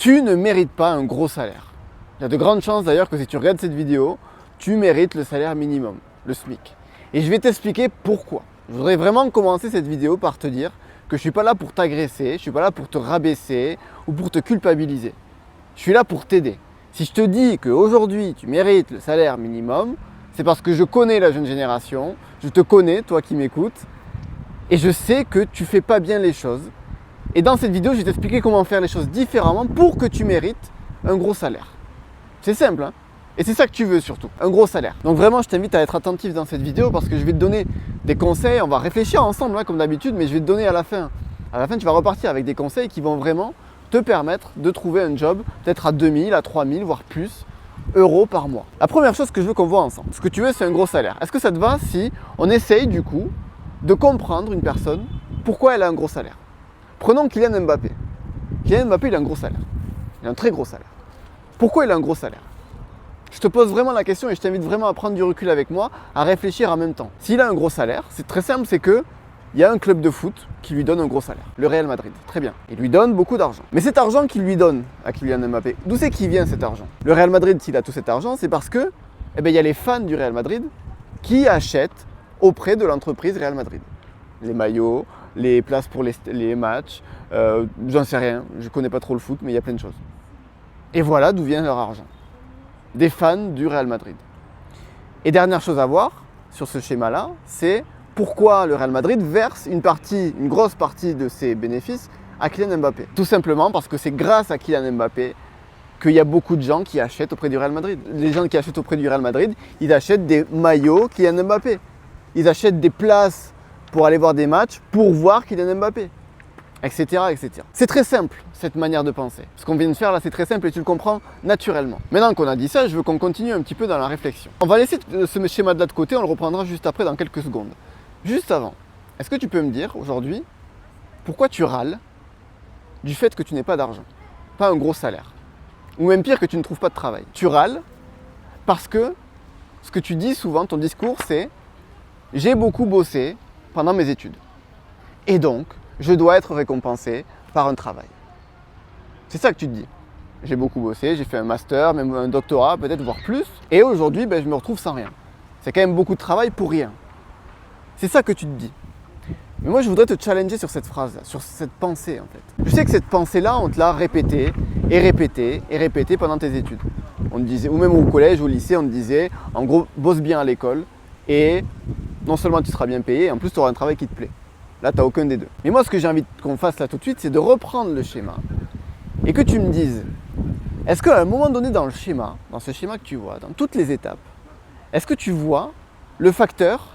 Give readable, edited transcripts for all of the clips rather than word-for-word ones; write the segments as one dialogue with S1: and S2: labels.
S1: Tu ne mérites pas un gros salaire. Il y a de grandes chances d'ailleurs que si tu regardes cette vidéo, tu mérites le salaire minimum, le SMIC. Et je vais t'expliquer pourquoi. Je voudrais vraiment commencer cette vidéo par te dire que je ne suis pas là pour t'agresser, je ne suis pas là pour te rabaisser ou pour te culpabiliser. Je suis là pour t'aider. Si je te dis qu'aujourd'hui tu mérites le salaire minimum, c'est parce que je connais la jeune génération, je te connais, toi qui m'écoutes, et je sais que tu ne fais pas bien les choses. Et dans cette vidéo, je vais t'expliquer comment faire les choses différemment pour que tu mérites un gros salaire. C'est simple, hein? Et c'est ça que tu veux surtout, un gros salaire. Donc vraiment, je t'invite à être attentif dans cette vidéo parce que je vais te donner des conseils, on va réfléchir ensemble hein, comme d'habitude, mais je vais te donner à la fin. À la fin, tu vas repartir avec des conseils qui vont vraiment te permettre de trouver un job peut-être à 2000, à 3000, voire plus euros par mois. La première chose que je veux qu'on voit ensemble, ce que tu veux, c'est un gros salaire. Est-ce que ça te va si on essaye du coup de comprendre une personne, pourquoi elle a un gros salaire? Prenons Kylian Mbappé. Kylian Mbappé, il a un gros salaire. Il a un très gros salaire. Pourquoi il a un gros salaire? Je te pose vraiment la question et je t'invite vraiment à prendre du recul avec moi, à réfléchir en même temps. S'il a un gros salaire, c'est très simple, c'est que il y a un club de foot qui lui donne un gros salaire, le Real Madrid. Très bien. Il lui donne beaucoup d'argent. Mais cet argent qu'il lui donne à Kylian Mbappé, d'où c'est qu'il vient cet argent? Le Real Madrid, s'il a tout cet argent, c'est parce que il y a les fans du Real Madrid qui achètent auprès de l'entreprise Real Madrid. Les maillots, les places pour les matchs, j'en sais rien, je connais pas trop le foot, mais il y a plein de choses. Et voilà d'où vient leur argent. Des fans du Real Madrid. Et dernière chose à voir sur ce schéma-là, c'est pourquoi le Real Madrid verse une grosse partie de ses bénéfices à Kylian Mbappé. Tout simplement parce que c'est grâce à Kylian Mbappé qu'il y a beaucoup de gens qui achètent auprès du Real Madrid. Les gens qui achètent auprès du Real Madrid, ils achètent des maillots Kylian Mbappé. Ils achètent des places pour aller voir des matchs, pour voir Kylian Mbappé, etc., etc. C'est très simple, cette manière de penser. Ce qu'on vient de faire là, c'est très simple et tu le comprends naturellement. Maintenant qu'on a dit ça, je veux qu'on continue un petit peu dans la réflexion. On va laisser ce schéma de côté, on le reprendra juste après dans quelques secondes. Juste avant, est-ce que tu peux me dire aujourd'hui, pourquoi tu râles du fait que tu n'aies pas d'argent, pas un gros salaire, ou même pire que tu ne trouves pas de travail? Tu râles parce que ce que tu dis souvent, ton discours, c'est « j'ai beaucoup bossé pendant mes études. Et donc, je dois être récompensé par un travail. » C'est ça que tu te dis. J'ai beaucoup bossé, j'ai fait un master, même un doctorat, peut-être voire plus. Et aujourd'hui, je me retrouve sans rien. C'est quand même beaucoup de travail pour rien. C'est ça que tu te dis. Mais moi, je voudrais te challenger sur cette phrase, sur cette pensée en fait. Je sais que cette pensée-là, on te l'a répétée et répétée et répétée pendant tes études. On te disait, ou même au collège, au lycée, on te disait, en gros, bosse bien à l'école et non seulement tu seras bien payé, en plus tu auras un travail qui te plaît. Là, tu n'as aucun des deux. Mais moi, ce que j'ai envie qu'on fasse là tout de suite, c'est de reprendre le schéma et que tu me dises, est-ce qu'à un moment donné dans le schéma, dans ce schéma que tu vois, dans toutes les étapes, est-ce que tu vois le facteur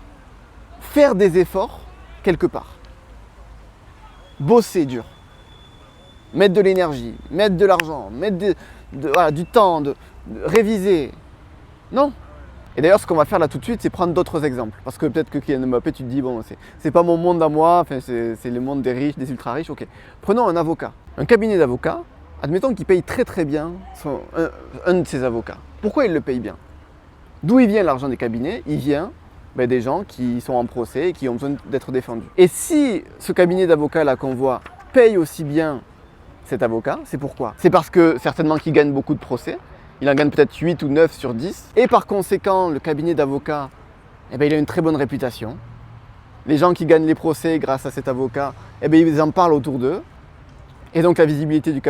S1: faire des efforts quelque part? Bosser dur, mettre de l'énergie, mettre de l'argent, mettre du temps, de réviser. Non. Et d'ailleurs, ce qu'on va faire là tout de suite, c'est prendre d'autres exemples. Parce que peut-être que Kylian Mbappé, tu te dis, bon, c'est pas mon monde à moi, enfin, c'est le monde des riches, des ultra riches. Ok. Prenons un avocat. Un cabinet d'avocats, admettons qu'il paye très très bien un de ses avocats. Pourquoi il le paye bien? D'où il vient l'argent des cabinets? Il vient des gens qui sont en procès et qui ont besoin d'être défendus. Et si ce cabinet d'avocats là qu'on voit paye aussi bien cet avocat, c'est pourquoi? C'est parce que certainement qu'il gagne beaucoup de procès. Il en gagne peut-être 8 ou 9 sur 10. Et par conséquent, le cabinet d'avocats, il a une très bonne réputation. Les gens qui gagnent les procès grâce à cet avocat, ils en parlent autour d'eux. Et donc la visibilité du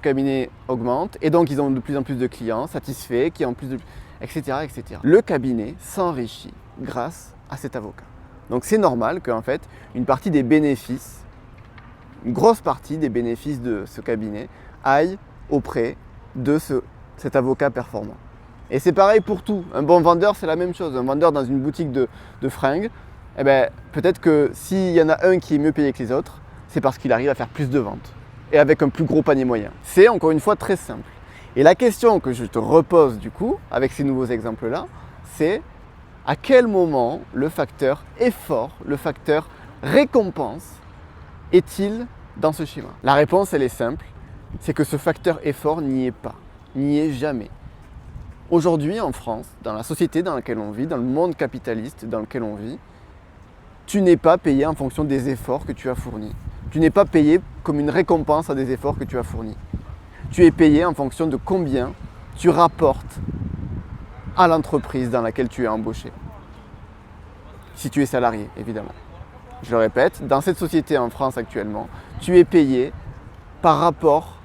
S1: cabinet augmente. Et donc ils ont de plus en plus de clients satisfaits, qui ont plus de... etc., etc. Le cabinet s'enrichit grâce à cet avocat. Donc c'est normal qu'en fait, une partie des bénéfices, une grosse partie des bénéfices de ce cabinet aille auprès de cet avocat performant. Et c'est pareil pour tout. Un bon vendeur, c'est la même chose. Un vendeur dans une boutique de fringues, peut-être que s'il y en a un qui est mieux payé que les autres, c'est parce qu'il arrive à faire plus de ventes et avec un plus gros panier moyen. C'est encore une fois très simple. Et la question que je te repose du coup, avec ces nouveaux exemples-là, c'est à quel moment le facteur effort, le facteur récompense est-il dans ce schéma? La réponse, elle est simple, c'est que ce facteur effort n'y est pas. N'y est jamais. Aujourd'hui en France, dans la société dans laquelle on vit, dans le monde capitaliste dans lequel on vit, tu n'es pas payé en fonction des efforts que tu as fournis. Tu n'es pas payé comme une récompense à des efforts que tu as fournis. Tu es payé en fonction de combien tu rapportes à l'entreprise dans laquelle tu es embauché. Si tu es salarié, évidemment. Je le répète, dans cette société en France actuellement, tu es payé par rapport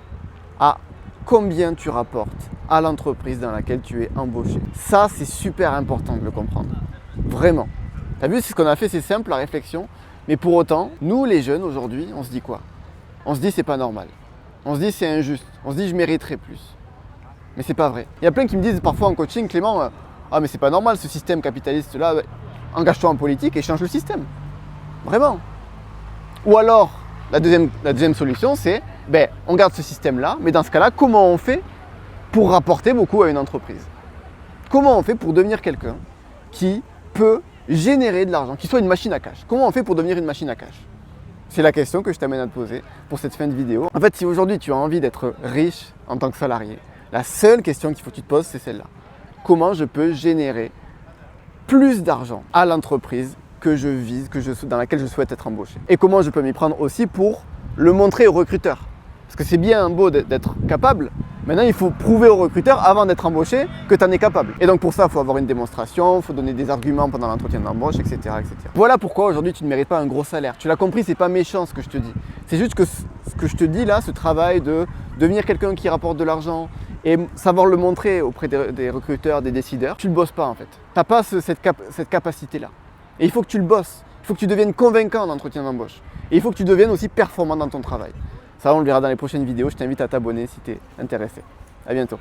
S1: à combien tu rapportes à l'entreprise dans laquelle tu es embauché. Ça, c'est super important de le comprendre. Vraiment. Tu as vu, c'est ce qu'on a fait, c'est simple la réflexion. Mais pour autant, nous les jeunes aujourd'hui, on se dit quoi? On se dit c'est pas normal. On se dit c'est injuste. On se dit je mériterais plus. Mais c'est pas vrai. Il y a plein qui me disent parfois en coaching, Clément, ah mais c'est pas normal ce système capitaliste là, engage-toi en politique et change le système. Vraiment. Ou alors, la deuxième solution, c'est on garde ce système-là, mais dans ce cas-là, comment on fait pour rapporter beaucoup à une entreprise? Comment on fait pour devenir quelqu'un qui peut générer de l'argent, qui soit une machine à cash? Comment on fait pour devenir une machine à cash? C'est la question que je t'amène à te poser pour cette fin de vidéo. En fait, si aujourd'hui tu as envie d'être riche en tant que salarié, la seule question qu'il faut que tu te poses, c'est celle-là. Comment je peux générer plus d'argent à l'entreprise que je vise, dans laquelle je souhaite être embauché? Et comment je peux m'y prendre aussi pour le montrer aux recruteurs? Parce que c'est bien beau d'être capable, maintenant il faut prouver aux recruteurs avant d'être embauché que tu en es capable. Et donc pour ça, il faut avoir une démonstration, il faut donner des arguments pendant l'entretien d'embauche, etc., etc. Voilà pourquoi aujourd'hui tu ne mérites pas un gros salaire. Tu l'as compris, c'est pas méchant ce que je te dis. C'est juste que ce que je te dis là, ce travail de devenir quelqu'un qui rapporte de l'argent et savoir le montrer auprès des recruteurs, des décideurs, tu ne le bosses pas en fait. Tu n'as pas cette capacité-là. Et il faut que tu le bosses. Il faut que tu deviennes convaincant en entretien d'embauche. Et il faut que tu deviennes aussi performant dans ton travail. Ça, on le verra dans les prochaines vidéos. Je t'invite à t'abonner si tu es intéressé. À bientôt.